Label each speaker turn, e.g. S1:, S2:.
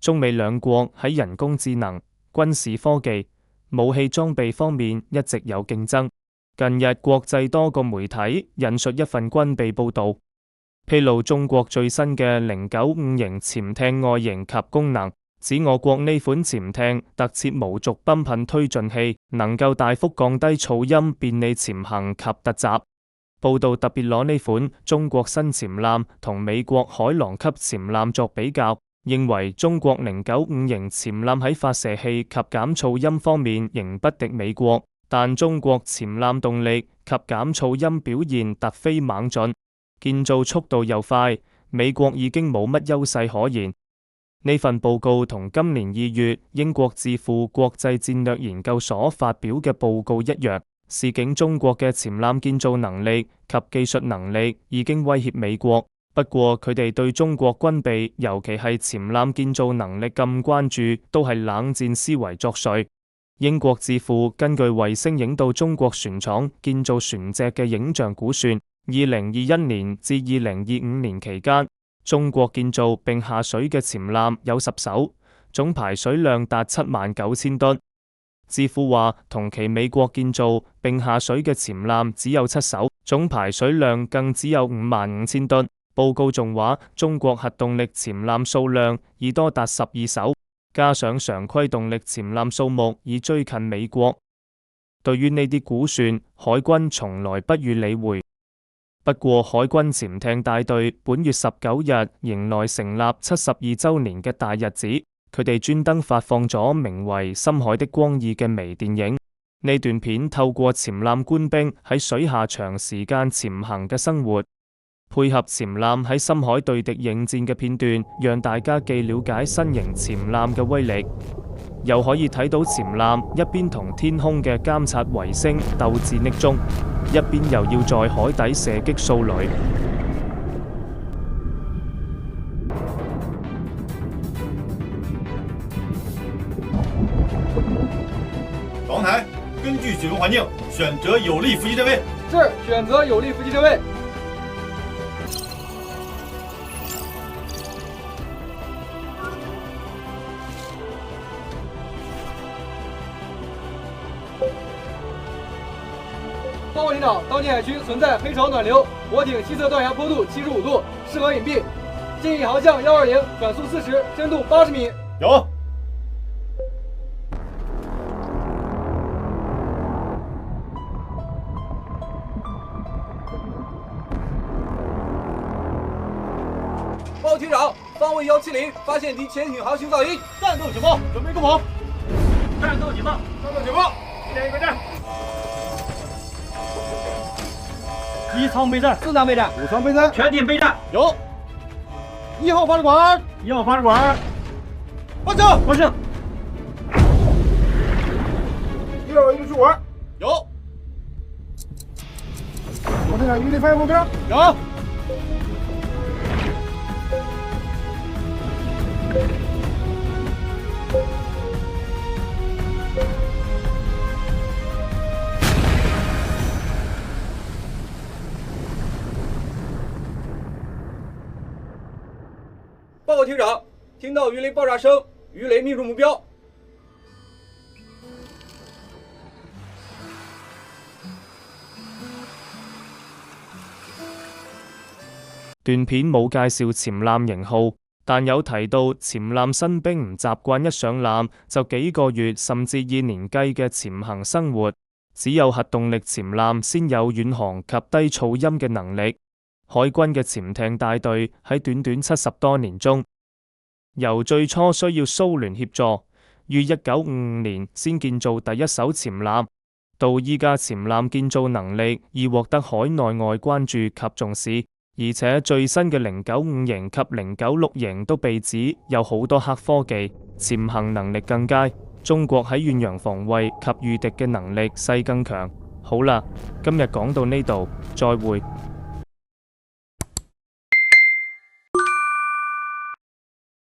S1: 中美兩國喺人工智能、軍事科技、武器裝備方面一直有競爭。近日國際多個媒體引述一份軍備報導，披露中國最新嘅095型潛艇外形及功能，指我國呢款潛艇特設無軸泵噴推進器，能夠大幅降低噪音，便利潛行及突襲。報導特別攞呢款中國新潛艦同美國海狼級潛艦作比較，認為中國095型潛艦喺發射器及減噪音方面仍不敵美國，但中國潛艦動力及減噪音表現突飛猛進，建造速度又快，美國已經冇乜優勢可言。呢份報告同今年2月英國智庫國際戰略研究所發表嘅報告一樣，示警中國嘅潛艦建造能力及技術能力已經威脅美國。不過佢哋對中國軍備，尤其係潛艦建造能力咁關注，都係冷戰思維作祟。英國智庫根據衛星影到中國船廠建造船隻嘅影像估算，2021年至2025年期間，中國建造並下水嘅潛艦有10艘，總排水量達79000噸。智庫話，同期美國建造並下水嘅潛艦只有7艘，總排水量更只有55000噸。報告仲話，中國核動力潛艦數量已多達12艘，加上常規動力潛艦數目已追近美國。對於呢啲估算，海軍從來不予理會。不過，海軍潛艇大隊本月19日迎來成立72週年嘅大日子，佢哋專登發放咗名為《深海的光意》嘅微電影。呢段片透過潛艦官兵喺水下長時間潛行嘅生活，配合潛艦喺深海對敵應戰嘅片段，讓大家既了解新型潛艦嘅威力，又可以睇到潛艦一邊同天空嘅監察衛星鬥智匿蹤，一邊又要在海底射擊掃雷。
S2: 防台，根據水文環境選擇有利伏擊陣位。
S3: 是，選擇有利伏擊陣位。报告领导，当前海区存在黑潮暖流，我艇西侧断崖坡度75度，适合隐蔽。建议航向120，转速40，深度80米。
S2: 有。
S3: 报告厅长，方位170，发现敌潜艇航行噪音。
S2: 战斗警报，准备攻跑。
S3: 战斗警报，
S2: 战斗警报，一点一备战。
S4: 一舱备战，4舱备战
S2: ，5舱备战，
S4: 全体备战。
S2: 有。1號發射管
S4: ，1號發射管，
S2: 發射，
S4: 發射。
S2: 1號運輸管，有。我隊長，預定發現目標，有。
S3: 报告厅长，听到鱼雷爆炸声，鱼雷命中目標。
S1: 段片冇介紹潛艦型號，但有提到潛艦新兵唔習慣一上艦就幾個月甚至以年計嘅潛行生活，只有核動力潛艦先有遠航及低噪音嘅能力。海軍嘅潛艇大隊喺短短70多年中，由最初需要蘇聯協助，於1955年先建造第一艘潛艦，到依家潛艦建造能力已獲得海內外關注及重視，而且最新嘅095型及096型都被指有好多黑科技，潛行能力更佳。中國喺遠洋防衛及禦敵嘅能力勢更強。好啦，今日講到呢度，再會。